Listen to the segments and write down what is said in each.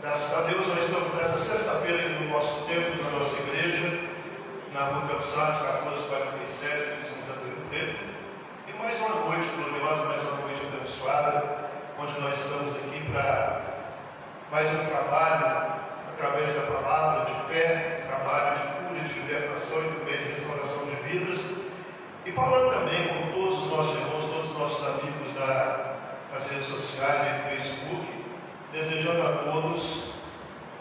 Graças a Deus, nós estamos nessa sexta-feira no nosso templo, na nossa igreja, na Rua Campos 1447, que estamos a Rio. E mais uma noite gloriosa, mais uma noite abençoada, onde nós estamos aqui para mais um trabalho, através da palavra de fé, trabalho de cura, de libertação e também de restauração de vidas. E falando também com todos os nossos irmãos, todos os nossos amigos das redes sociais e do Facebook, desejando a todos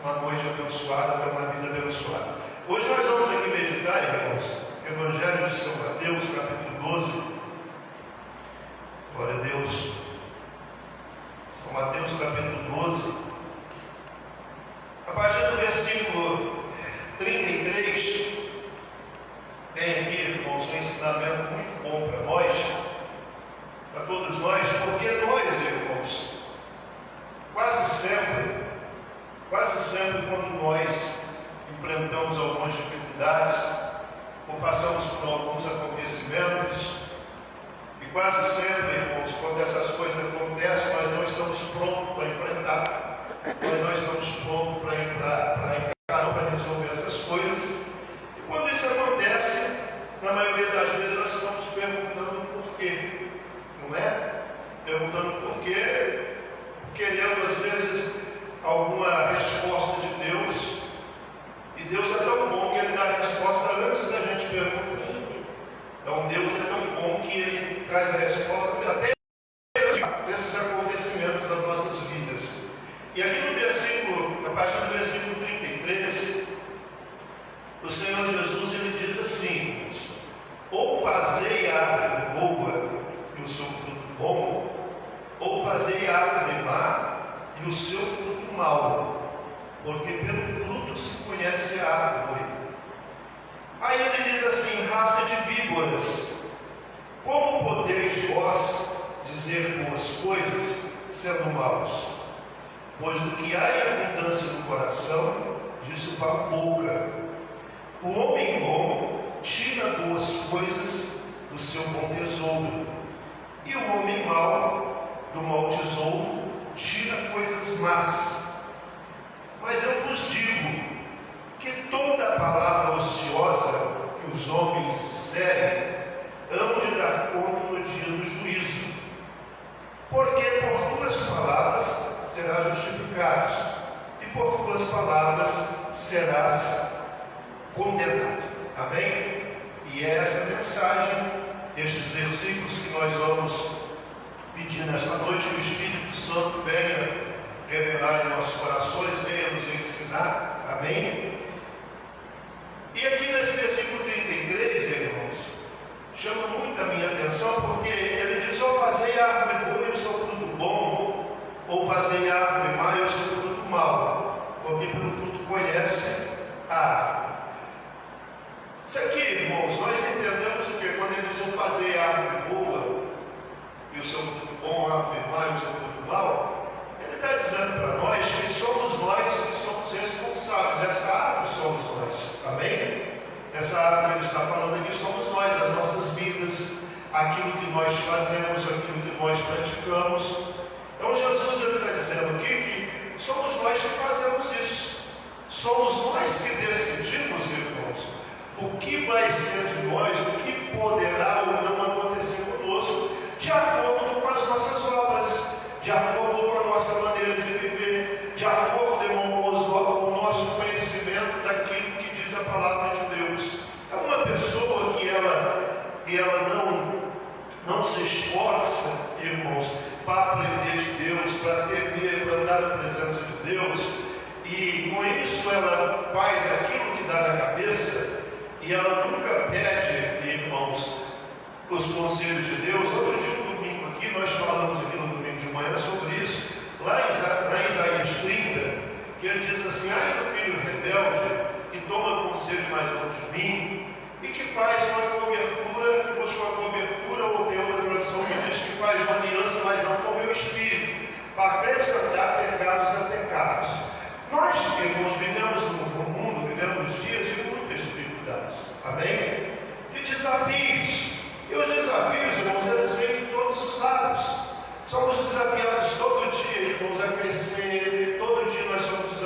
uma noite abençoada, uma vida abençoada. Hoje nós vamos aqui meditar, irmãos, o Evangelho de São Mateus, capítulo 12. Glória a Deus. São Mateus, capítulo 12. A partir do versículo 33, tem aqui, irmãos, um ensinamento muito bom para nós, para todos nós, porque nós, irmãos, quase sempre quando nós enfrentamos algumas dificuldades ou passamos por alguns acontecimentos, e quase sempre, irmãos, quando essas coisas acontecem, nós não estamos prontos para enfrentar, nós não estamos prontos para encarar, para resolver essas coisas. E quando isso acontece, na maioria das vezes nós estamos perguntando por quê, não é? Perguntando por quê, querendo às vezes alguma resposta de Deus, e Deus é tão bom que Ele dá a resposta antes da gente perguntar. Então Deus é tão bom que Ele traz a resposta até desses acontecimentos das nossas vidas. E aqui no versículo, a partir do versículo 33, o Senhor Jesus ele diz assim: ou fazei a árvore boa e o seu fruto bom, ou fazei a árvore má e o seu fruto mau, porque pelo fruto se conhece a árvore. Aí ele diz assim: raça de víboras, como podeis vós dizer boas coisas sendo maus? Pois do que há em abundância no coração, disso fala boca. O homem bom tira boas coisas do seu bom tesouro, e o homem mau do mau tesouro tira coisas más. Mas eu vos digo que toda palavra ociosa que os homens disserem, hão de dar conta no dia do juízo. Porque por tuas palavras serás justificado, e por tuas palavras serás condenado. Amém? E é essa mensagem, estes versículos que nós vamos pedir nesta noite, que o Espírito Santo venha revelar em nossos corações, venha nos ensinar. Amém? E aqui nesse versículo 33, irmãos, chama muito a minha atenção, porque ele diz: ou fazei a árvore boa e o seu fruto bom, ou fazei a árvore má e o seu fruto mau, porque pelo fruto conhece a árvore. Isso aqui, irmãos, nós entendemos o que? Quando ele diz: ou fazei a árvore boa e o seu fruto bom, a árvore má e o seu fruto mau, ele está dizendo para nós que somos nós que somos responsáveis. Essa árvore somos nós. Amém? Essa árvore que ele está falando aqui somos nós, as nossas vidas, aquilo que nós fazemos, aquilo que nós praticamos. Então Jesus ele está dizendo aqui que somos nós que fazemos isso. Somos nós que decidimos, irmãos, o que vai ser de nós, o que poderá ou não acontecer conosco, de acordo com as nossas obras, de acordo com a nossa maneira de viver, de acordo, irmãos, com o nosso conhecimento daquilo que diz a palavra de Deus. É uma pessoa que ela não se esforça, irmãos, para aprender de Deus, para temer, para andar na presença de Deus, e com isso ela faz aquilo que dá na cabeça, e ela nunca pede, irmãos, os conselhos de Deus. Outro dia, no domingo aqui, nós falamos aqui no domingo de manhã sobre isso, lá em Isaías 30, que ele diz assim: ai do filho rebelde, que toma conselho mais longe de mim, e que faz uma cobertura, busca uma cobertura, ou tem outra tradução que diz que faz uma aliança, mas não com o meu espírito, para acrescentar pecados a pecados. Nós, irmãos, vivemos no mundo, vivemos dias de muitas dificuldades, amém? De desafios. E os desafios, irmãos, eles vêm de todos os lados. Somos desafiados todo dia, irmãos, a crescer. Todo dia nós somos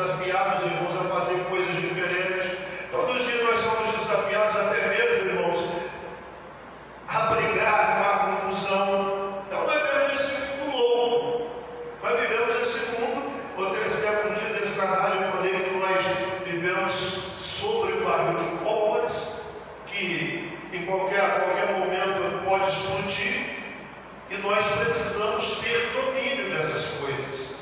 nós precisamos ter domínio dessas coisas.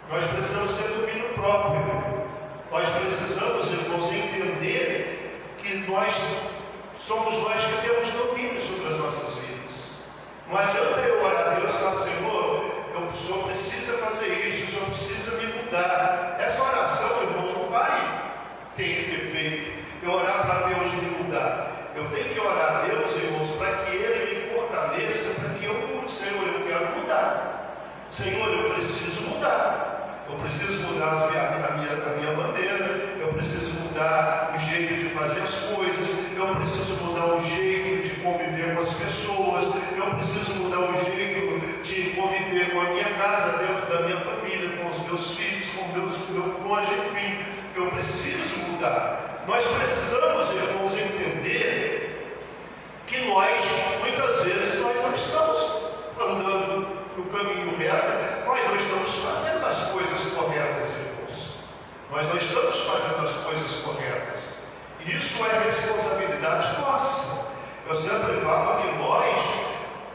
Nós precisamos ter domínio próprio. Nós precisamos, irmãos, entender que somos nós que temos domínio sobre as nossas vidas. Não adianta eu orar a Deus e falar: Senhor, o Senhor precisa fazer isso, o Senhor precisa me mudar. Essa oração, irmãos, não vai ter que ter feito. Eu orar para Deus me mudar. Eu tenho que orar a Deus, irmãos, para que Ele me fortaleça, para que eu mude. Senhor, eu quero mudar. Senhor, eu preciso mudar. Eu preciso mudar a minha maneira. Eu preciso mudar o jeito de fazer as coisas. Eu preciso mudar o jeito de conviver com as pessoas. Eu preciso mudar o jeito de conviver com a minha casa, dentro da minha família, com os meus filhos, com o meu cônjuge, enfim. Eu preciso mudar. Nós precisamos, irmãos, entender que muitas vezes, nós não estamos andando no caminho reto, nós não estamos fazendo as coisas corretas, irmãos. Nós não estamos fazendo as coisas corretas. Isso é responsabilidade nossa. Eu sempre falo que nós,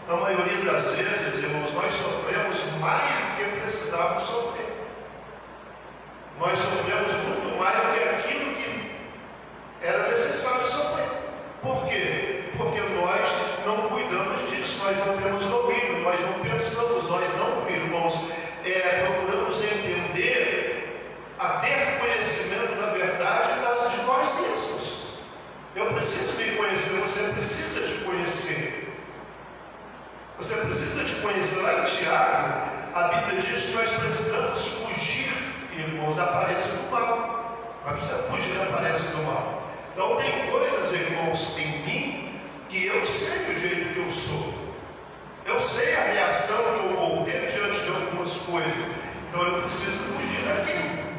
na maioria das vezes, irmãos, nós sofremos mais do que precisávamos sofrer. Nós sofremos muito mais do que aquilo que era necessário sofrer. Por quê? Porque nós não cuidamos disso, nós não temos domínio, nós não pensamos, nós não, irmãos, procuramos entender, a ter conhecimento da verdade de nós mesmos. Eu preciso me conhecer, você precisa te conhecer. Você precisa te conhecer. Lá em Tiago, a Bíblia diz que nós precisamos fugir, irmãos, da aparência do mal. Nós precisamos fugir da aparência do mal. Então tem coisas, irmãos, em mim que eu sei do jeito que eu sou. Eu sei a reação que eu vou ter diante de algumas coisas. Então eu preciso fugir daquilo.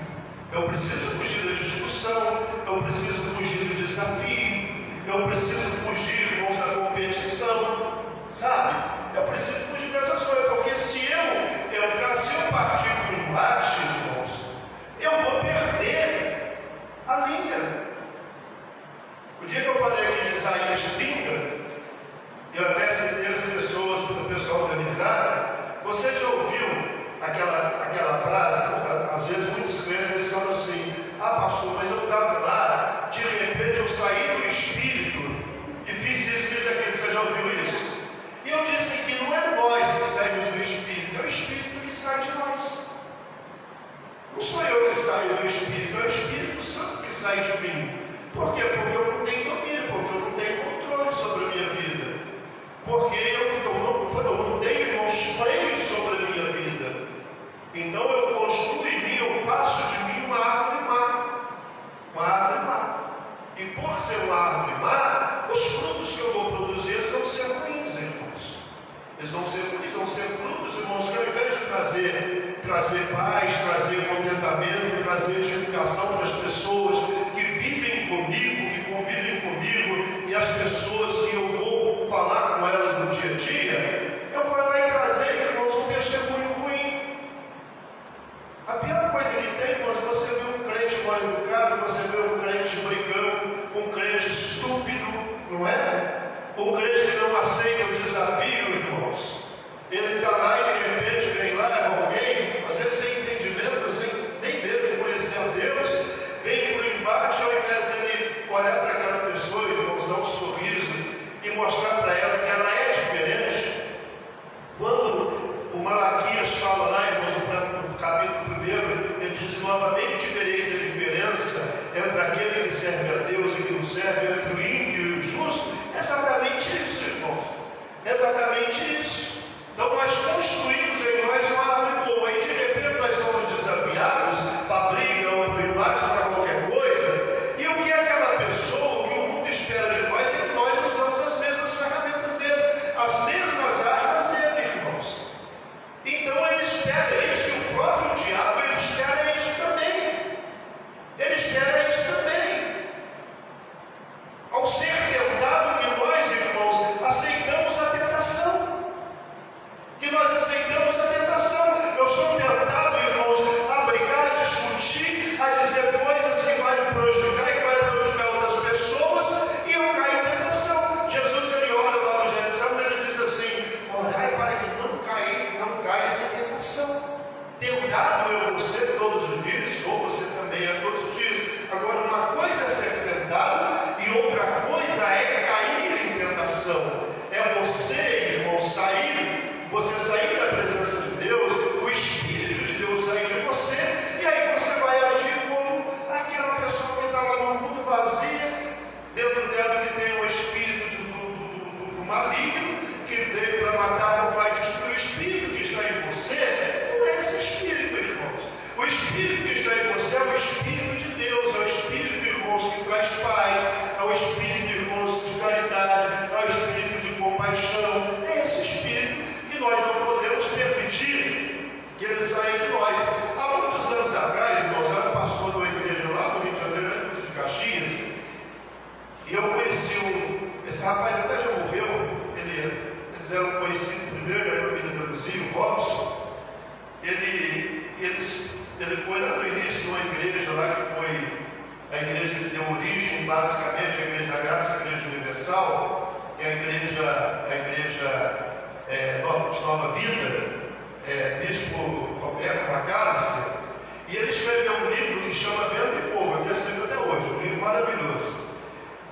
Eu preciso fugir da discussão. Eu preciso fugir do desafio. Eu preciso fugir, irmãos, da competição. Sabe? Eu preciso fugir dessas coisas. Porque se eu partir para o embate, irmãos, eu vou perder a linha. O dia que eu falei aqui de Isaías 30, eu até citei as pessoas, do pessoal da risada. Você já ouviu aquela frase? Às vezes muitos crentes falam assim: ah, pastor, mas eu estava lá, de repente eu saí do Espírito e fiz isso, fiz aquilo. Você já ouviu isso? E eu disse que não é nós que saímos do Espírito, é o Espírito que sai de nós. Não sou eu que saio do Espírito, é o Espírito Santo que sai de mim. Por quê? Porque eu não tenho domínio, porque eu não tenho controle sobre a minha vida. Porque eu não tenho, irmãos, freios sobre a minha vida. Então eu construo em mim, eu faço de mim uma árvore má. Uma árvore má. E por ser uma árvore má, os frutos que eu vou produzir vão ser ruins, irmãos. Eles vão ser ruins, vão ser frutos, irmãos, que ao invés de trazer paz, trazer contentamento, trazer edificação para as pessoas que vivem comigo, que convivem comigo, e as pessoas que eu vou falar com elas no dia a dia, eu vou lá e trazer, irmãos, um testemunho ruim. A pior coisa que tem, irmãos, é você ver um crente mal educado, você ver um crente brigando, um crente estúpido, não é? Um crente que não aceita o desafio, irmãos. Ele está lá e de repente vem lá alguém, às vezes sem entendimento, sem nem mesmo conhecer a Deus, vem para o embate, ao invés dele olhar para aquela pessoa, irmãos, dar um sorriso e mostrar para ela que ela é diferente. Quando o Malaquias fala lá, irmãos, no capítulo 1, ele diz: novamente vereis a diferença entre aquele que serve a Deus e que não serve, entre o ímpio e o justo. Exatamente isso, irmãos. Exatamente isso. Então nós construímos em nós uma árvore boa e de repente nós somos desafiados para a briga ou para o embate, para qualquer coisa. E o que é aquela pessoa, o que o mundo espera de nós, é que nós usamos as mesmas ferramentas deles, as mesmas armas dele, irmãos. Então ele espera isso, e o próprio diabo, ele espera isso também. Ele espera isso também. Ao ser tentado, que nós, irmãos, aceitamos a tentação. Que nós aceitamos a tentação. Espírito que está em você é o Espírito de Deus, é o Espírito, irmãos, que traz paz, é o Espírito, irmãos, de caridade, é o Espírito de compaixão. É esse Espírito que nós não podemos permitir que ele saia de nós. Há muitos anos atrás, irmãos, eu era pastor de uma igreja lá no Rio de Janeiro, de Caxias, e eu conheci esse rapaz até já morreu, eles eram conhecidos primeiro da família da Luzia, o Robson. Ele foi lá no início de uma igreja lá que foi a igreja que deu origem, basicamente, a Igreja da Graça, a Igreja Universal, que é a igreja de Nova Vida, Bispo Roberto Macalister, e ele escreveu um livro que chama Vento e Fogo, eu tenho até hoje, um livro maravilhoso.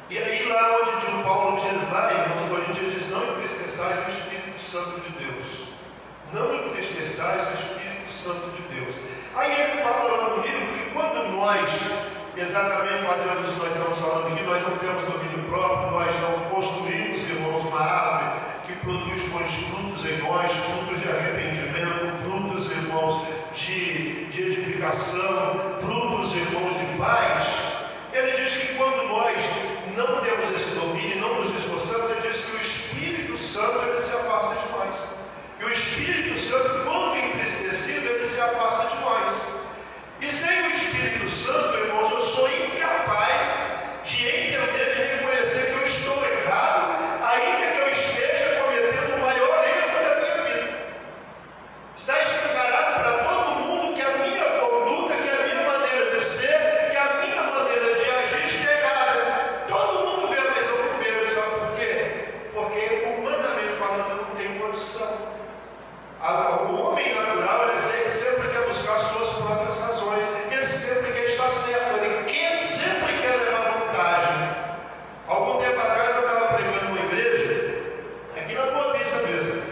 E aí lá onde o Paulo diz lá, em Coríntios diz, não entristeçais o Espírito Santo de Deus. Não entristeçais o Espírito Santo de Deus. Aí ele fala lá no livro que quando nós exatamente fazemos isso, nós estamos falando aqui, nós não temos domínio próprio, nós não construímos, irmãos, uma árvore que produz bons frutos em nós, frutos de arrependimento, frutos, irmãos, de edificação, frutos, irmãos, de paz. Ele diz que quando nós não temos esse domínio, não nos esforçamos, ele diz que o Espírito Santo ele se afasta de nós. E o Espírito Santo, quando entristecido, ele se afasta de nós. E sem o Espírito Santo, irmãos, eu sou incapaz de entender, de reconhecer que eu estou errado, ainda que eu esteja cometendo o maior erro da minha vida. Está escancarado para todo mundo que a minha conduta, que a minha maneira de ser, que a minha maneira de agir está errada. Todo mundo vê, mas eu não vejo, sabe por quê? Porque humanamente falando, eu não tenho condição. O homem natural, ele sempre quer buscar suas próprias razões, ele sempre quer estar certo, ele sempre quer levar vantagem. Algum tempo atrás eu estava pregando numa igreja, aqui na Boa Vista mesmo,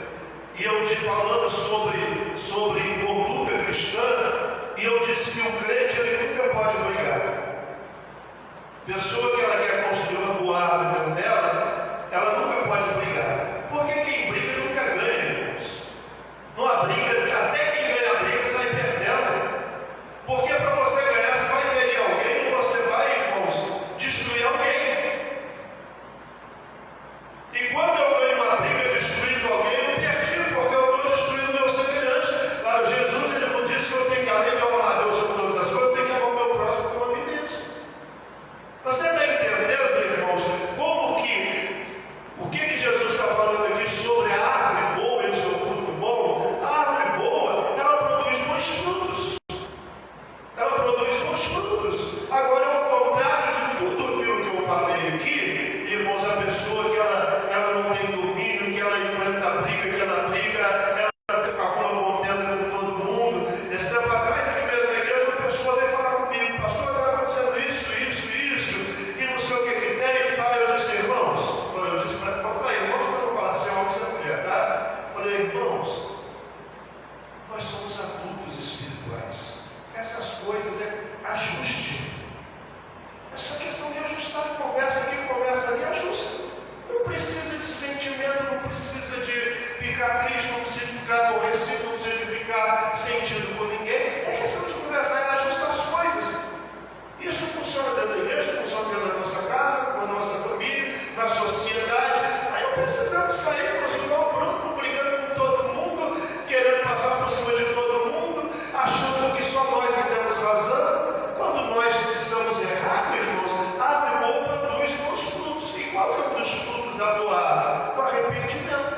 e eu te falando sobre conduta cristã, e eu disse que o crente ele nunca pode brigar. Pessoa que ela quer construir uma boa árvore dentro dela, ela nunca pode brigar, porque quem briga nunca ganha, irmãos. Numa briga, até quem ganha a briga sai perdendo. Porque para você ganhar, você vai ferir alguém, ou você vai, irmãos, destruir alguém. E quando eu ganho uma briga destruindo alguém, eu perdi, porque eu estou destruindo o meu semelhante. Jesus ele não disse que eu tenho que, além de amar a Deus sobre todas as coisas, eu tenho que amar o meu próximo como a mim mesmo. Você está entendendo, irmãos, como o que Jesus está falando aqui sobre a árvore boa e o seu fruto bom? A árvore boa, ela produz bons frutos. Ela produz bons frutos. Agora, ao contrário de tudo aquilo que eu falei aqui, irmãos, a pessoa que ela não tem domínio, que ela enfrenta a briga, que ela briga, ela arruma contenda com todo mundo. Esse tempo atrás, aqui mesmo na igreja, uma pessoa veio falar comigo, pastor, está acontecendo isso, e não sei o que tem. Aí eu disse, irmãos, eu falei, irmãos, para não falar assim, homem, sem mulher, tá? Eu falei, irmãos, nós somos adultos espirituais. Essas coisas é ajuste. É só questão de ajustar. Conversa aqui, conversa ali, ajusta. Não precisa de sentimento, não precisa de ficar triste, não precisa de ficar aborrecido, não precisa de ficar sentido com ninguém. É questão de conversar e ajustar as coisas. Isso funciona dentro da igreja, funciona dentro da nossa casa, com a nossa família, na sociedade. Aí não precisamos sair para o mal branco, brigando com todo mundo, querendo passar por cima de todo mundo, achando que só nós que temos razão. Quando nós estamos errados, irmãos, a árvore boa produz bons frutos. E qual é um dos frutos da boa árvore? O arrependimento.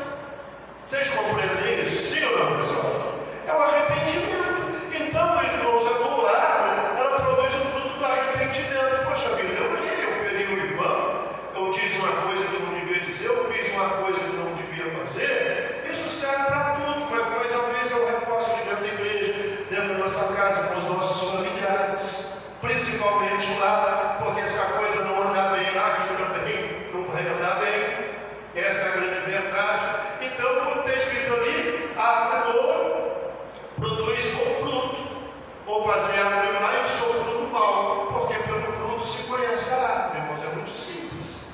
Vocês compreendem isso? Sim ou não, pessoal? É o arrependimento. Então, irmãos, a boa árvore, ela produz o fruto do arrependimento. Poxa vida, eu feri o irmão, eu disse uma coisa que eu não devia dizer, eu fiz uma coisa que eu não devia fazer. Isso serve para tudo, mas mais uma vez eu reforço aqui dentro da igreja, dentro da nossa casa, com os nossos familiares, principalmente lá, porque se a coisa não andar bem lá, aqui também não vai andar bem. Essa é a grande verdade. Então, como está escrito ali, a árvore boa produz bom fruto. Ou fazer a árvore má e o seu fruto mau, porque pelo fruto se conhece a árvore, irmãos. É muito simples.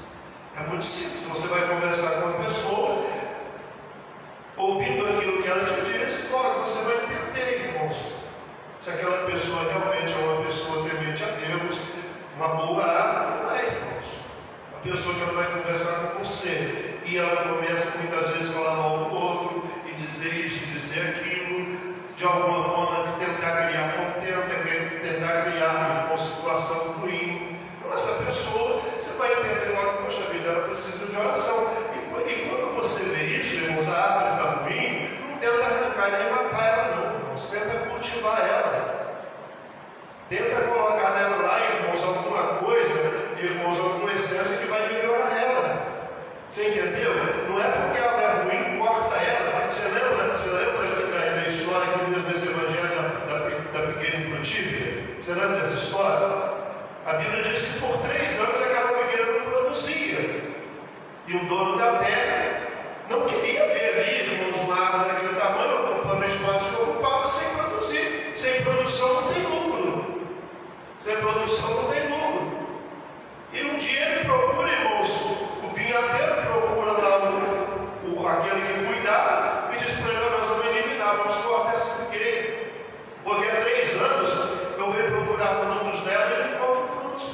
É muito simples. Você vai conversar com uma pessoa, ouvindo aquilo que ela te diz, olha, você vai entender, irmãos. Se aquela pessoa realmente é uma pessoa temente a Deus, uma boa árvore, não é, irmãos. A pessoa que ela vai conversar com você e ela começa muitas vezes a falar mal do outro e dizer isso, dizer aquilo, de alguma forma tentar criar contenta, tentar criar uma situação ruim. Então essa pessoa, você vai entender logo, poxa vida, ela precisa de oração. E quando você vê isso, irmãos, a árvore está ruim, não tenta arrancar nem matar ela não, irmãos, tenta cultivar ela. Tenta colocar nela lá, irmãos, alguma coisa, irmãos, alguma essência que vai melhorar ela. Você entendeu? Não é porque ela é ruim, corta ela. Você lembra da história que diz nesse evangelho da figueira infrutífera? Você lembra dessa história? A Bíblia diz que por 3 anos aquela figueira não produzia. E o dono da terra não queria ver ali, irmãos, uma árvore daquele tamanho, ocupando o espaço que ocupava sem produzir. Sem produção não tem lucro. Sem produção não tem lucro. E um dia ele procura, irmãos, o vinhadeiro procura lá aquele que cuidava e diz para ele: nós vamos eliminar, vamos cortar essa figueira. Porque há 3 anos eu venho procurar frutos dela e ele não come frutos.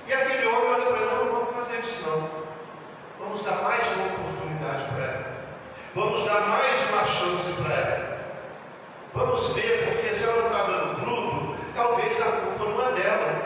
E aquele homem olha para ele: não vamos fazer isso não. Vamos dar mais uma oportunidade para ela. Vamos dar mais uma chance para ela. Vamos ver, porque se ela não está dando fruto, talvez a culpa não é dela.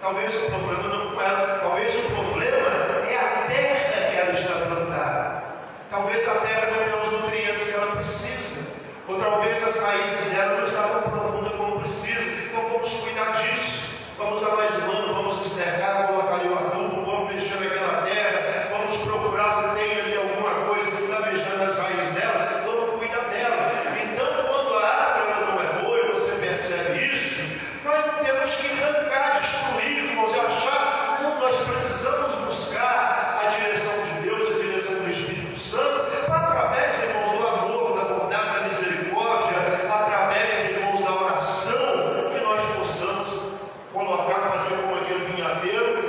Talvez o problema não é ela. Talvez o problema é a terra que ela está plantada. Talvez a terra não tenha os nutrientes que ela precisa. Ou talvez as raízes dela não estavam profundas como precisa. Então vamos cuidar disso. Vamos dar mais um ano, vamos encerrar, colocar ali o adubo, vamos mexer naquela terra, vamos procurar se tem ali alguma coisa que está mexendo nas raízes dela, vamos cuidar dela. Então, quando a árvore não é boa e você percebe isso, nós não temos que arrancar, destruir, irmãos, e achar, não, nós precisamos buscar a direção de Deus, a direção do Espírito Santo, através, irmãos, do amor, da bondade, da misericórdia, através, irmãos, da oração, que nós possamos colocar, fazer como aquele vinhadeiro,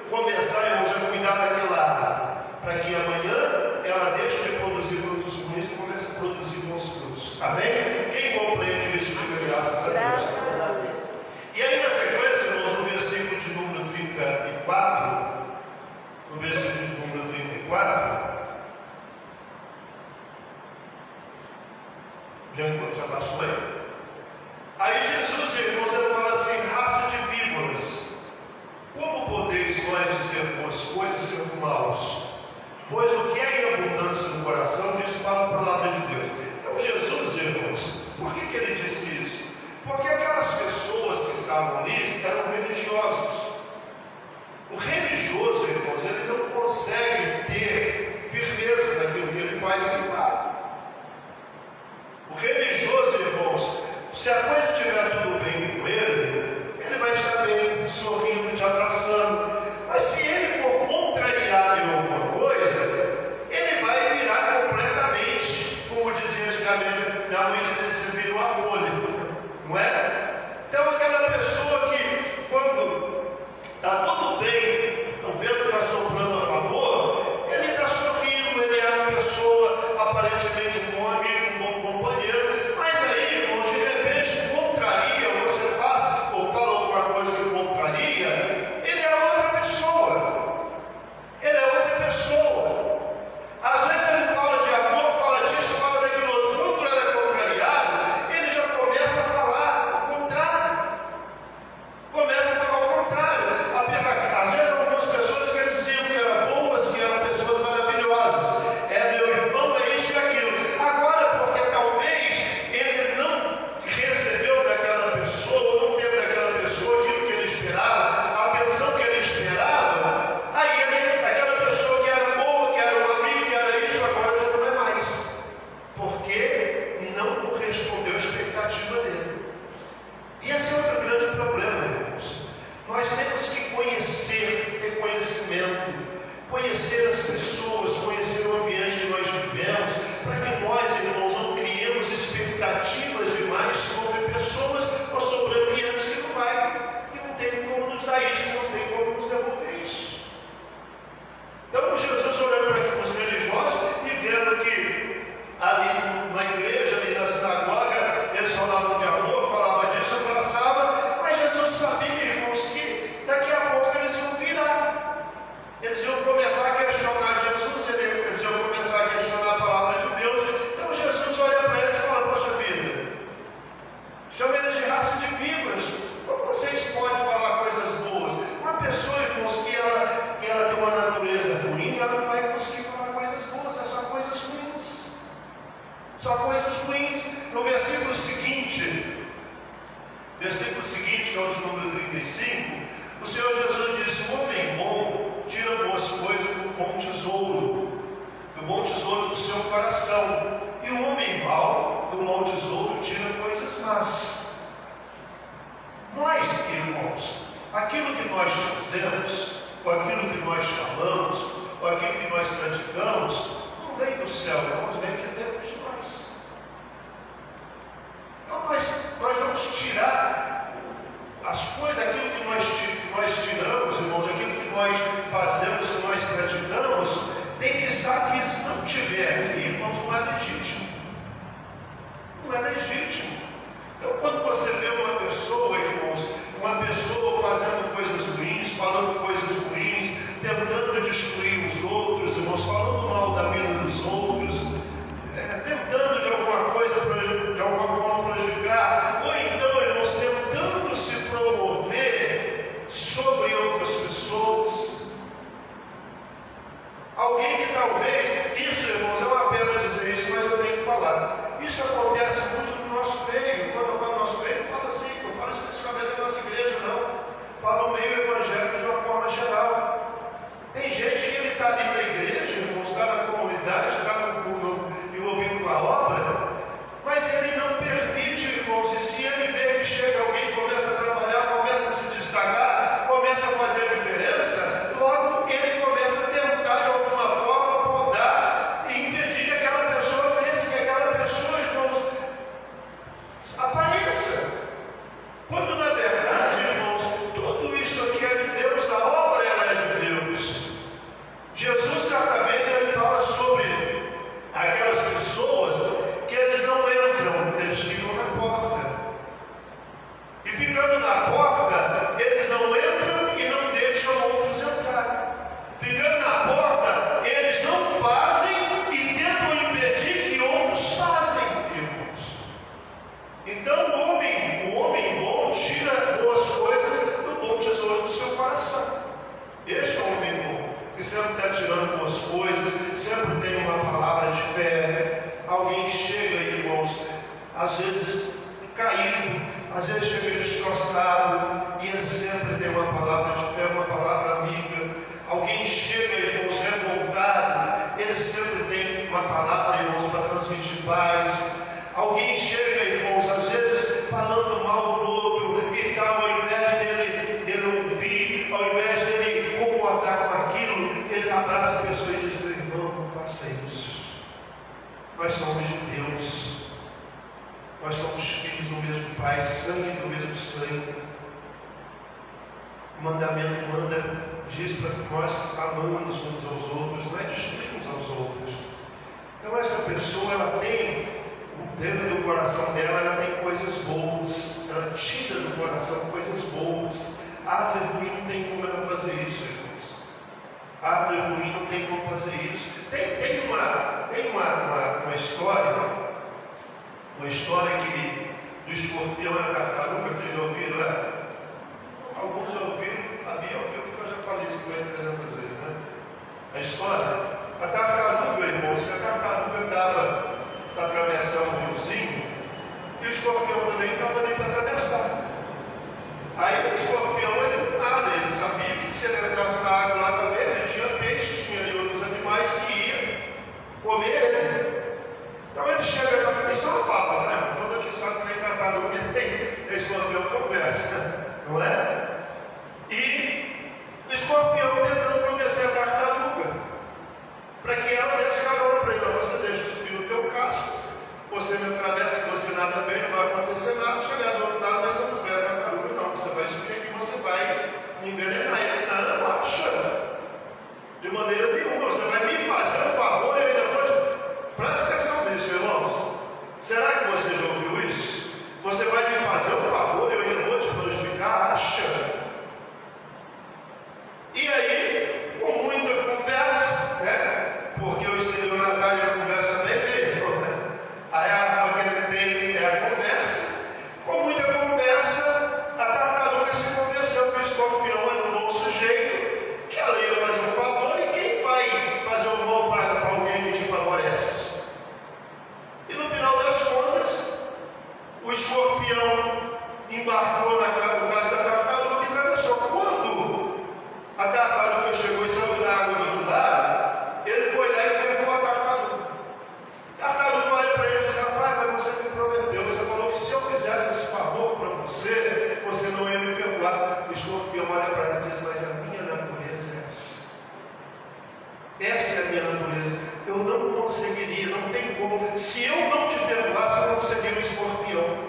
começar, irmãos, a cuidar daquela árvore, para que amanhã ela deixe de produzir frutos ruins e comece a produzir bons frutos. Amém? Quem compreende isso, diga graças a Deus. E aí na sequência, irmãos, no versículo de número 34, no versículo de número 34, já passou aí. Aí Jesus, irmãos, ele fala assim: raça de víboras, como podeis vós dizer boas coisas sendo maus? Pois o que é em abundância no coração, diz fala a palavra de Deus. Então Jesus, irmãos, por que ele disse isso? Porque aquelas pessoas que estavam ali eram religiosos. O religioso, irmãos, ele não consegue ter firmeza naquilo que ele faz e fala. O religioso, irmãos, se a coisa estiver tudo bem com ele vai estar bem, sorrindo, te abraçando. Mas se ele for contrariado em alguma coisa, ele vai virar completamente, como dizia antigamente, minha mãe dizia, você virou a folha, não é? Então aquela pessoa que, quando está tudo bem, o vento está soprando a favor, ele está sorrindo, ele é uma pessoa aparentemente um bom amigo, um bom companheiro, mas aí, irmãos, de repente contraria, você faz ou fala alguma coisa que contraria, ele é outra pessoa. Ele é outra pessoa. Às vezes ele fala de amor, fala disso, fala daquilo outro. Quando ele é contrariado, ele já começa a falar o contrário. Começa a falar o contrário. Às vezes algumas pessoas que diziam que eram boas, que eram pessoas maravilhosas. É meu irmão, é isso e aquilo. Agora, porque talvez ele não recebeu daquela pessoa, não teve daquela pessoa aquilo que ele esperava, a atenção que ele esperava, aí aquela pessoa que era boa, que era um amigo, que era isso, agora já não é mais. Porque não correspondeu à expectativa dele. E esse é outro grande problema, irmãos. Nós temos que conhecer, ter conhecimento, conhecer as pessoas, conhecer o ambiente que nós vivemos, para que nós, irmãos, não criemos expectativas demais sobre pessoas ou sobre ambientes que não tem como nos dar isso, não tem como nos devolver isso. Então Jesus olhando para os religiosos e vendo que ali na igreja, ali na sinagoga, eles falavam de amor, falavam disso, abraçavam que é o de número 35, o Senhor Jesus diz: o homem bom tira boas coisas do bom tesouro do seu coração, e o homem mau do mau tesouro tira coisas más. Nós, irmãos, aquilo que nós fazemos, ou aquilo que nós falamos, ou aquilo que nós praticamos, não vem do céu, irmãos, vem de dentro de nós. Então nós vamos tirar as coisas, aquilo que nós tiramos, irmãos, aquilo que nós fazemos, que nós praticamos, tem que estar aqui. Se não tiver aqui, irmãos, não é legítimo. Não é legítimo. Então, quando você vê uma pessoa, irmãos, uma pessoa fazendo coisas ruins, falando coisas ruins, tentando destruir os outros, irmãos, falando mal da vida dos outros, tentando de alguma coisa, de alguma forma prejudicar, ou então, irmãos, tentando se promover sobre outras pessoas. Alguém que talvez, isso, irmãos, é uma pena dizer isso, mas eu tenho que falar. Isso acontece muito no nosso meio. Quando eu falo nosso meio, eu falo assim, eu falo especificamente da nossa igreja, não. Falo meio evangélico de uma forma geral. Tem gente que ele está ali na igreja, irmãos, está na comunidade, está envolvido com a obra, mas ele não permite, irmãos, e se ele vê que chega alguém, começa a trabalhar, começa a se destacar, começa a fazer a diferença, logo ele começa a tentar de alguma forma podar e impedir que aquela pessoa cresça, que aquela pessoa, irmãos, apareça. Quando na verdade, irmãos, tudo isso aqui é de Deus, a obra ela é de Deus. Jesus, certa vez, ele fala sobre aquelas pessoas que eles não entram, eles ficam na porta. E ficando na porta, eles não entram e não deixam outros entrar. Ficando na porta, eles não fazem e tentam impedir que outros fazem, irmãos. Então o homem bom tira boas coisas do bom tesouro do seu coração. Este é o homem bom, que sempre está tirando boas coisas, sempre tem uma palavra de fé. Alguém chega, irmãos, às vezes caído, às vezes chega destroçado, e ele sempre tem uma palavra de fé, uma palavra amiga. Alguém chega, irmãos, revoltado, ele sempre tem uma palavra, irmãos, para transmitir paz. Alguém chega, irmãos, às vezes falando mal do outro, e tal, ao invés dele ouvir, ao invés dele concordar com aquilo, ele abraça a pessoa e diz: meu irmão, não faça isso. Nós somos de Deus. Nós somos filhos do mesmo Pai, sangue do mesmo sangue. O mandamento diz para que nós amamos uns aos outros, não é destruir uns aos outros. Então essa pessoa, ela tem, dentro do coração dela, ela tem coisas boas. Ela tira do coração coisas boas. A árvore ruim não tem como ela fazer isso, irmãos. A árvore ruim não tem como fazer isso. Tem uma história que do escorpião e da tartaruga, vocês já ouviram, né? Alguns já ouviram, a Bia ouviu, porque eu já falei isso 300 vezes, né? A história, a tartaruga, irmãos, que a tartaruga estava para atravessar um riozinho, e o escorpião também estava ali para atravessar. Aí o escorpião, ele sabia que se ele entrasse na água lá também, ele tinha peixe, tinha ali outros animais que iam comer ele. Então ele chega para mim, isso é uma fala, né? Todo aqui sabe que tem tartaruga, tem escorpião conversa, não é? E o escorpião tentando convencer a tartaruga para que ela desse carona para ele. Você deixa subir no teu casco, você me atravessa, que você nada bem, não vai acontecer nada, chegar do outro lado, nós vamos ver a tartaruga. Não, você vai subir aqui, você vai me envenenar. Ele não acha, de maneira nenhuma. Você vai me fazer um favor e eu ainda vou. Presta atenção nisso, irmãos. Será que você já ouviu isso? Você vai me fazer um favor e eu ainda vou te prejudicar? Acha? E aí, com muita conversa, né? Porque o exterior Natália já conversa bem mesmo, né? Aí a que ele tem é a conversa. Com muita conversa, a tartaruga se convenceu que o escorpião é um bom sujeito, que ela ia fazer um favor, e quem vai fazer um mal para alguém que te favorece? E no final das contas, o escorpião, em escorpião olha para ela e diz: mas a minha natureza é essa. Essa é a minha natureza. Eu não conseguiria, não tem como. Se eu não te perdoasse, eu não seria um escorpião.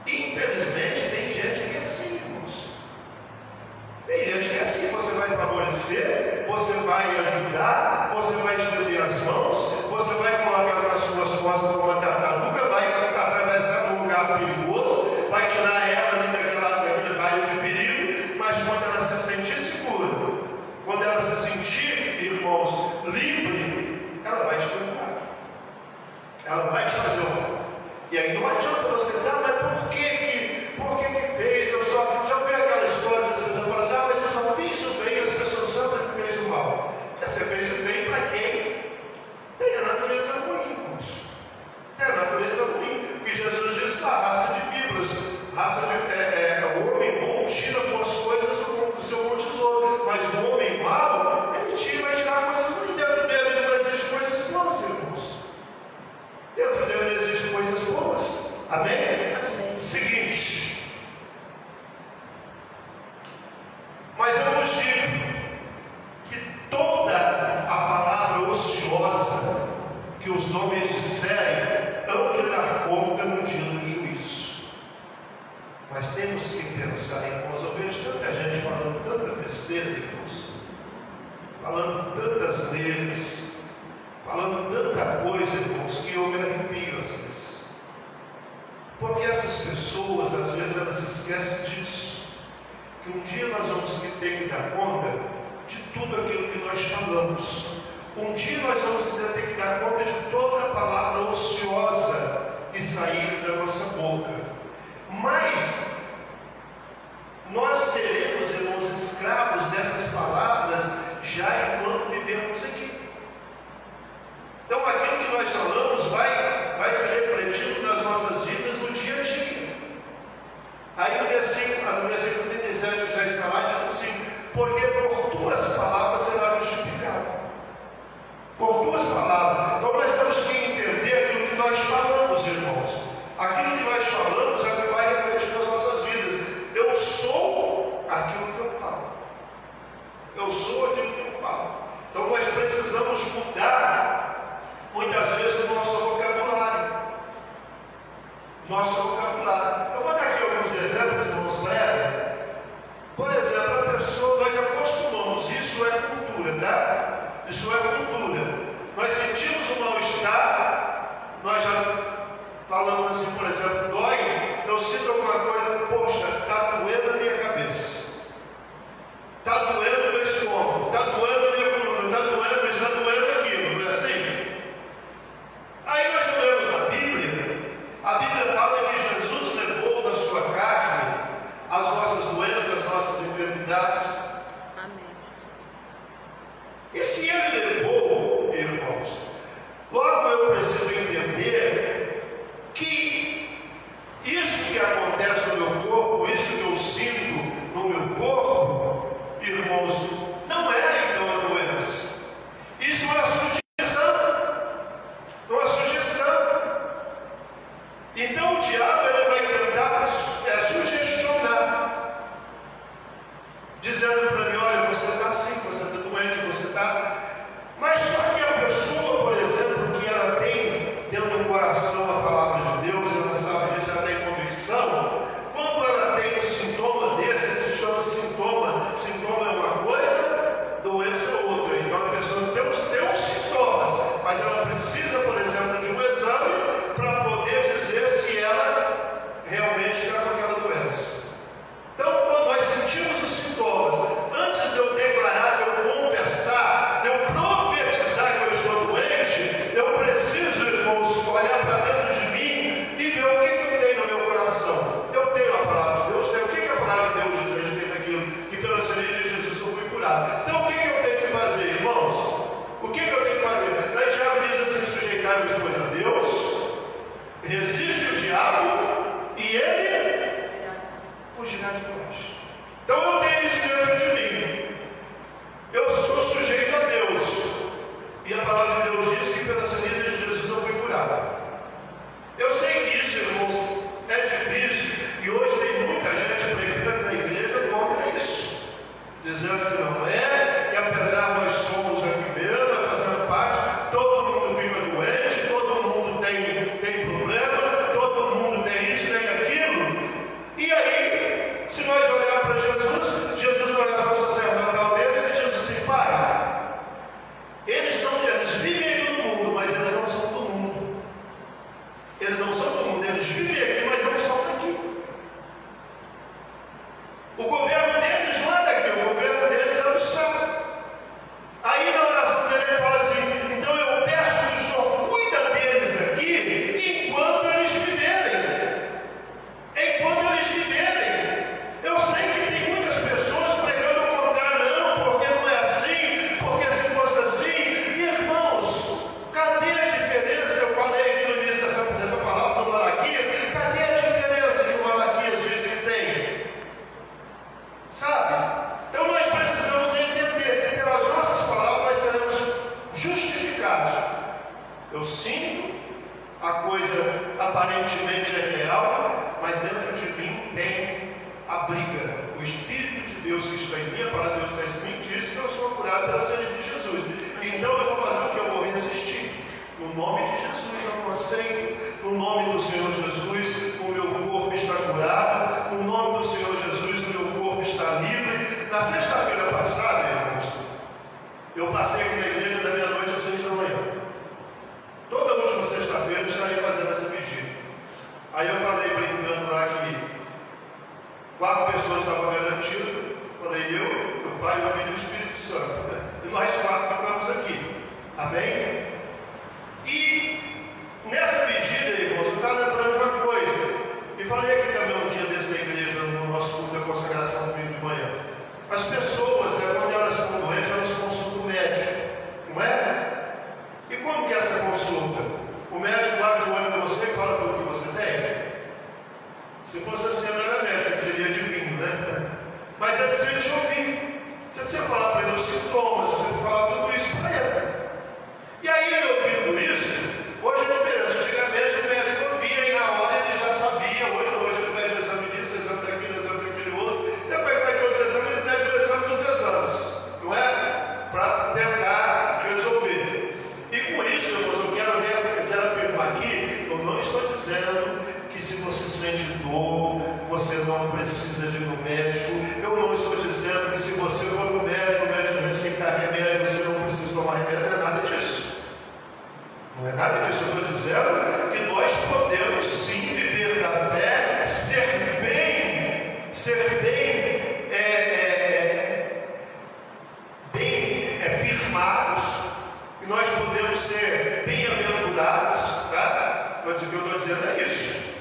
Infelizmente, tem gente que é assim, irmãos. Tem gente que é assim. Você vai favorecer, você vai ajudar, você vai estender as mãos, você vai colocar nas suas costas uma tartaruga, vai atravessar um lugar perigoso, vai tirar ela ali daquele raio de perigo, mas quando ela se sentir segura, quando ela se sentir, irmãos, livre, ela vai te perdoar. Ela vai te fazer o mal. E aí não adianta você dizer: ah, mas por que fez? Eu só já vi aquela história das pessoas falam assim: ah, mas eu só fiz o bem, as pessoas sabem que fez o mal. Você fez o bem para quem tem a natureza ruim, irmãos. É a natureza ruim. Que Jesus diz lá: raça de víboras, o homem bom tira boas coisas do seu bom tesouro, mas o homem mau, ele vai tirar coisas ruins. Dentro dele não existe coisas boas, irmãos. Dentro dele não existem coisas boas. Amém? Seguinte. Mas eu vos digo que toda a palavra ociosa que os homens disserem hão de dar conta no dia do juízo. Mas temos que pensar, irmãos. Eu vejo tanta gente falando tanta besteira, irmãos, falando tantas letras, falando tanta coisa, irmãos, que eu me arrepio às vezes. Porque essas pessoas, às vezes, elas se esquecem disso. Que um dia nós vamos ter que dar conta de tudo aquilo que nós falamos. Um dia nós vamos ter que dar conta de toda a palavra ociosa que sair da nossa boca. Mas nós seremos, irmãos, escravos dessas palavras já enquanto vivemos aqui. Então aquilo que nós falamos vai ser refletido nas nossas vidas no dia a dia. Aí no versículo 37 que já está lá, diz assim: porque por tuas palavras será justificado. Por tuas palavras. Então nós temos que entender aquilo que nós falamos, irmãos. Aquilo que nós falamos é o que vai refletir nas nossas vidas. Eu sou aquilo que eu falo. Eu sou aquilo que eu falo. Então nós precisamos mudar muitas vezes o nosso vocabulário. Eu vou dar aqui alguns exemplos, irmãos, breves. Por exemplo, a pessoa, nós acostumamos, isso é cultura, tá? Isso é cultura. Nós sentimos um mal-estar, nós já falamos assim, por exemplo, dói, eu sinto alguma coisa, poxa, está doendo a minha cabeça, está doendo o meu estômago, está doendo a minha coluna, está doendo isso, está doendo aquilo, não é assim? Aí nós olhamos a Bíblia fala que Jesus levou na sua carne as nossas doenças, as nossas enfermidades. Amém. E se Ele levou, irmãos, logo eu preciso entender que isso que acontece no meu corpo, isso que eu sinto no meu corpo, irmãos, não é então a doença. Isso é a sugestão. Então o diabo ele vai tentar sugestionar, dizendo para mim: olha, você está assim, você está doente, você está. Mas só que a pessoa, por exemplo, que ela tem dentro do coração a palavra de Deus, ela sabe disso, ela tem convicção, quando ela tem um sintoma desse, se chama sintoma é uma coisa, Se nós olharmos para Jesus, Jesus na oração sacerdotal dele, ele diz assim: Pai, eles vivem no mundo, mas eles não são do mundo. Eles não são do mundo, eles vivem aqui, mas não são daqui. O governo deles não é daqui, o governo deles é do céu. Aí na oração dele ele fala assim: então eu peço que o Senhor cuida deles aqui enquanto eles viverem. Enquanto eles viverem. Eu sei que tem muitas pessoas pregando o contrário, não, porque não é assim, porque se fosse assim. Irmãos, cadê a diferença? Eu falei aqui no início dessa palavra do Malaquias, cadê a diferença que o Malaquias diz que tem? Sabe? Então nós precisamos entender que pelas nossas palavras nós seremos justificados. Eu sinto, a coisa aparentemente é real, mas dentro de mim tem a briga. O Espírito de Deus que está em mim, a palavra de Deus que está em mim, diz que eu sou curado pelo sangue de Jesus. Então eu vou fazer o que eu vou resistir. No nome de Jesus eu não aceito. No nome do Senhor Jesus, o meu corpo está curado. No nome do Senhor Jesus, o meu corpo está livre. Na sexta-feira passada, irmãos, eu passei aqui na igreja da meia-noite às 6 da manhã. Toda última sexta-feira eu estaria fazendo essa vigília. Aí eu falei brincando lá que 4 pessoas estavam garantidas. Falei eu, meu pai, meu filho e o Espírito Santo. E nós 4 ficamos aqui. Amém? E nessa vigília, irmãos, eu estava lembrando de uma coisa. E falei aqui também um dia desse na igreja, no nosso culto da consagração do domingo de manhã. As pessoas, quando elas estão doentes, elas consultam o médico. Não é? E como que é essa consulta? O médico bate o olho em você e fala tudo que você tem? Se fosse assim, não era médico, seria divino, né? Mas é preciso te ouvir. Você precisa falar para ele os sintomas, você precisa falar tudo isso para ele. E aí, ouvindo isso, hoje é diferente. Antigamente o médico ouvia e na hora ele já sabia. Hoje ele pede o exame disso, exame daquele outro. Depois vai ter os exames, ele pede o exame dos exames. Não é? Para tentar resolver. E com isso, irmãos, eu quero afirmar aqui, eu não estou dizendo que se você sente dor, você não precisa de ir no médico. Eu não estou dizendo que se você for no médico, o médico receitar remédio, você não precisa tomar remédio. Não é nada disso. Não é nada disso. Eu estou dizendo que nós podemos sim viver da fé, ser bem firmados, e nós podemos ser bem-aventurados, tá? O que eu estou dizendo é isso.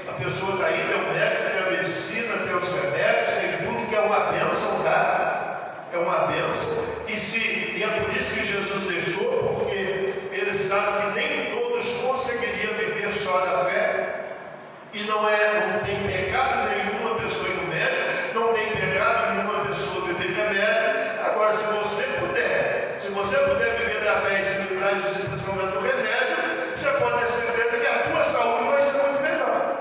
A pessoa está aí, tem o médico, tem a medicina, tem os remédios, tem tudo que é uma bênção, tá? É uma bênção. E é por isso que Jesus deixou, porque ele sabe que nem todos conseguiriam viver só da fé. E não tem pecado nenhuma pessoa ir no médico, não tem pecado nenhuma pessoa beber remédio. Agora, se você puder viver da fé e se livrar de simplesmente do remédio, você pode ter certeza que a tua saúde vai ser muito melhor.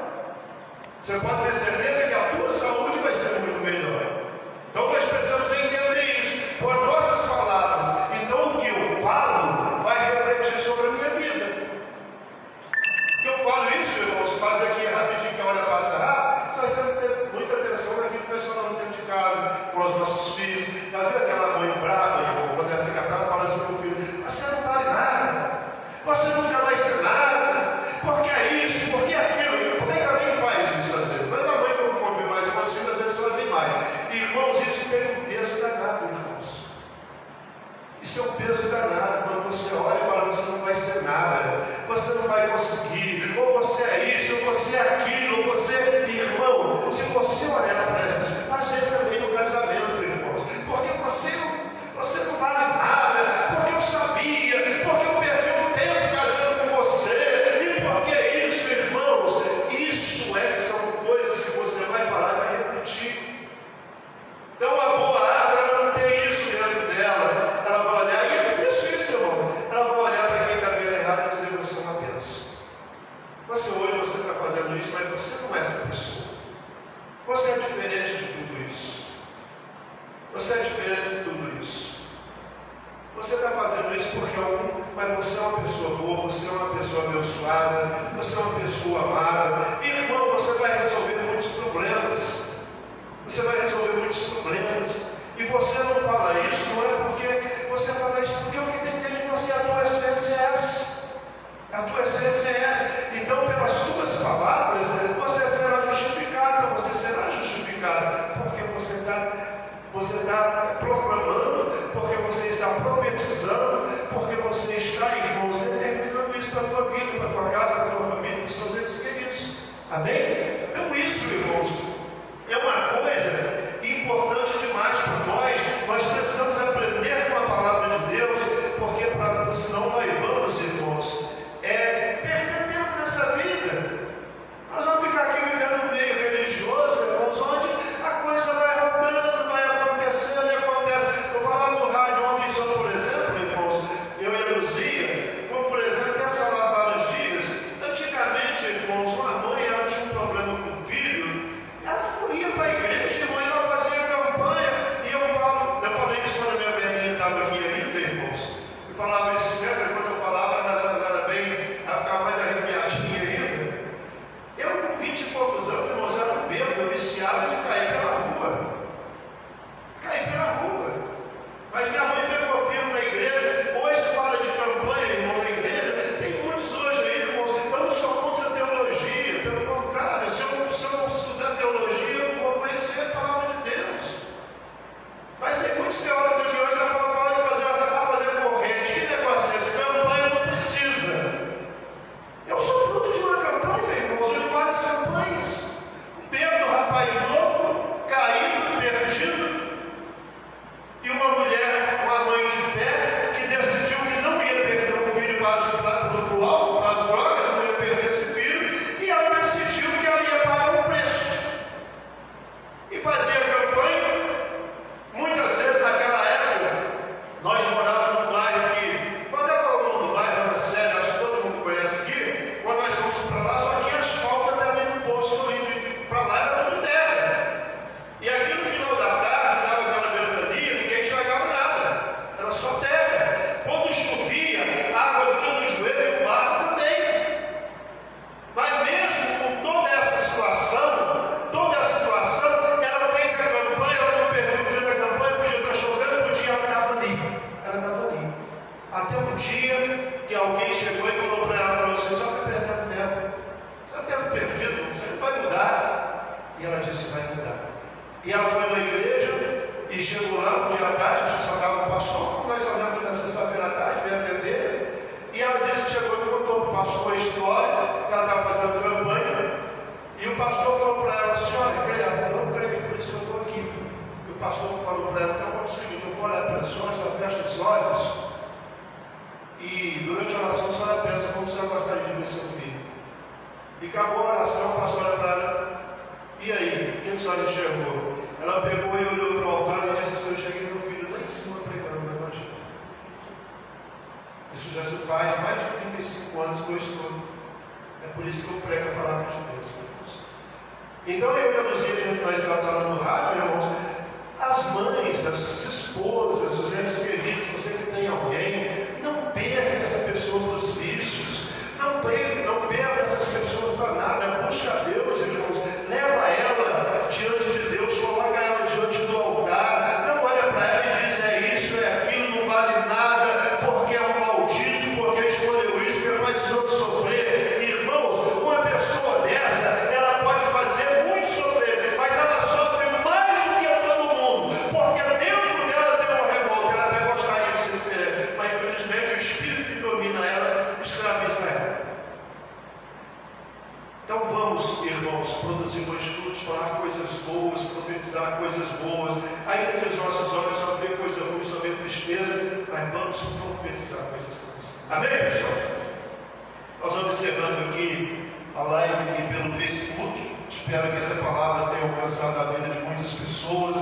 Você pode ter certeza que a tua saúde vai ser muito melhor. Então nós precisamos entender isso por nossas palavras. Então o que eu falo vai refletir sobre a minha vida. Eu falo isso, irmãos, faz aqui rapidinho que a hora passa rápido. Nós temos que ter muita atenção naquilo que nós falamos dentro de casa, com os nossos filhos. Já viu aquela mãe brava, irmão, quando ela fica brava, fala assim para o filho: você não vale nada, você nunca vai ser nada, porque é isso, porque é aquilo. E o pai também faz isso às vezes, mas a mãe, quando convive mais com os filhos, às vezes fazem mais. Irmãos, isso tem um peso danado, irmãos. Isso é um peso danado. Quando você olha e fala: você não vai ser nada, você não vai conseguir, ou você é isso, ou você é aquilo, ou você. Irmão, se você olhar para essas, às vezes também no casamento, irmãos, porque você não vale nada, porque eu sabia, porque eu perdi um tempo casando com você, e porque isso, irmãos, são coisas que você vai falar e vai refletir. Então a boa árvore, ela não tem isso dentro dela. Ela vai olhar, e é isso, irmão. Ela vai olhar para quem está vendo errado e dizer: você é uma bênção. Você está fazendo isso, mas você não é essa pessoa. Você é diferente de tudo isso. Você é diferente de tudo isso. Você está fazendo isso porque mas você é uma pessoa boa, você é uma pessoa abençoada, você é uma pessoa amada. Irmão, você vai resolver muitos problemas. você está proclamando, porque você está profetizando, porque você está, irmãos, determinando isso para a tua vida, para a tua casa, para a tua família, para os teus entes queridos. Amém? Então isso, irmãos, é uma coisa importante demais para nós. Nós precisamos aprender com a palavra de Deus, porque senão nós vamos, irmãos, perdendo nessa vida. Nós vamos ficar aqui vivendo no meio religioso, irmãos, onde a coisa vai rodando, vai acontecendo e acontece. Eu falava no rádio ontem sobre, por exemplo, irmãos, eu e a Luzia, como por exemplo, temos falado vários dias. Antigamente, irmãos, uma mãe, ela tinha um problema com o filho, ela corria para a igreja, irmão, e ela fazia campanha. E eu falei isso quando a minha velhinha estava aqui ainda, irmãos. Eu falava isso sempre, quando eu falava, ela era bem, ela ficava mais arrepiadinha ainda. Eu, com 20 e poucos anos, irmãos, era um bêbado, eu viciado de cair pela rua. Cair pela rua. Mas minha mãe pegou firme na igreja. Hoje fala de campanha, irmão, na igreja. Tem muitos hoje aí, irmãos. Eu não sou contra a teologia, pelo contrário. Se eu não estudar teologia, eu não vou conhecer a palavra de Deus. Mas tem muitos teólogos aqui hoje que falam de fazer corrente. Que negócio é esse? Campanha não precisa. Eu sou fruto de uma campanha, irmãos, de várias campanhas. Um bêbado, rapaz novo, caído, perdido, e uma mulher, uma mãe de fé, que decidiu que não ia perder o filho para o álcool, para as drogas, não ia perder esse filho, e ela decidiu que ela ia pagar o preço. E fazia campanha. Muitas vezes naquela época, nós morávamos num bairro que, quando eu falo o nome do bairro, na série, acho que todo mundo conhece aqui, quando nós fomos para lá, só tinha asfalto até ali no poço, indo para lá era tudo terra. E aqui no final da tarde, dava aquela ventania, ninguém enxergava nada, era só terra. Quando chovia, a água vinha no joelho e o mar também. Mas mesmo com toda essa situação, ela fez a campanha, ela não perdeu o dia da campanha, podia estar chovendo, podia, ela estava ali. Ela estava ali. Até um dia que alguém chegou e falou para ela, falou assim, só está perdendo tempo. Você está tendo perdido, você não vai mudar. E ela disse, vai mudar. E ela foi na igreja e chegou lá um dia à tarde, acho que só dava o pastor, como nós fazemos na sexta-feira à tarde, veio atender. E ela disse que chegou e contou para o pastor a história, que ela estava fazendo campanha. E o pastor falou para ela, senhora, creia? Ela falou, não creio, por isso eu estou aqui. E o pastor falou para ela, então vamos seguir, eu vou olhar para a senhora, só fecha os olhos. E durante a oração a senhora pensa como a senhora gostaria de ver seu filho. E acabou a oração, o pastor olha para ela, e aí, o que a senhora enxergou? Ela pegou e olhou para o altar e disse, eu cheguei meu filho lá em cima pregando no Evangelho. Isso já se faz mais de 35 anos que eu estudo. É por isso que eu prego a palavra de Deus, irmãos. Então eu e a Luzia, nós estamos falando no rádio, irmãos, as mães, as esposas, os entes queridos, você que tem alguém, não perca essa pessoa para os vícios, não perca essas pessoas para nada, busca a Deus, irmãos, leva ela diante de Deus, coloca ela diante do altar, não olha para ela e diz, é isso, é aquilo, não vale nada, porque é um maldito, porque escolheu isso, porque faz os outros sofrer. Irmãos, uma pessoa dessa, ela pode fazer muito sofrer, mas ela sofre mais do que todo mundo, porque dentro dela tem uma revolta, ela até gostaria de ser diferente, mas infelizmente o espírito que domina ela escraviza ela. Então vamos, irmãos, produzir bons frutos, falar coisas boas, profetizar coisas boas, ainda que os nossos olhos só veem coisa ruim, só veem tristeza, mas vamos profetizar coisas boas. Amém, pessoal? Nós vamos encerrando aqui a live aqui pelo Facebook. Espero que essa palavra tenha alcançado a vida de muitas pessoas.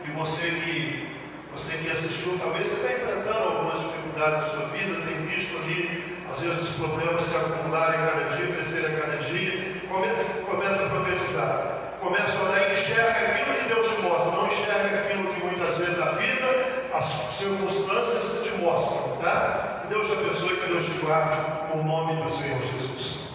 E você que assistiu, talvez você está enfrentando algumas dificuldades na sua vida, tem visto ali, às vezes, os problemas se acumularem a cada dia, crescerem a cada dia. Começa a profetizar. Começa a olhar e enxerga aquilo que Deus te mostra. Não enxerga aquilo que muitas vezes a vida, as circunstâncias te mostram. Tá? Que Deus te abençoe e que Deus te guarde. No nome do Senhor Jesus.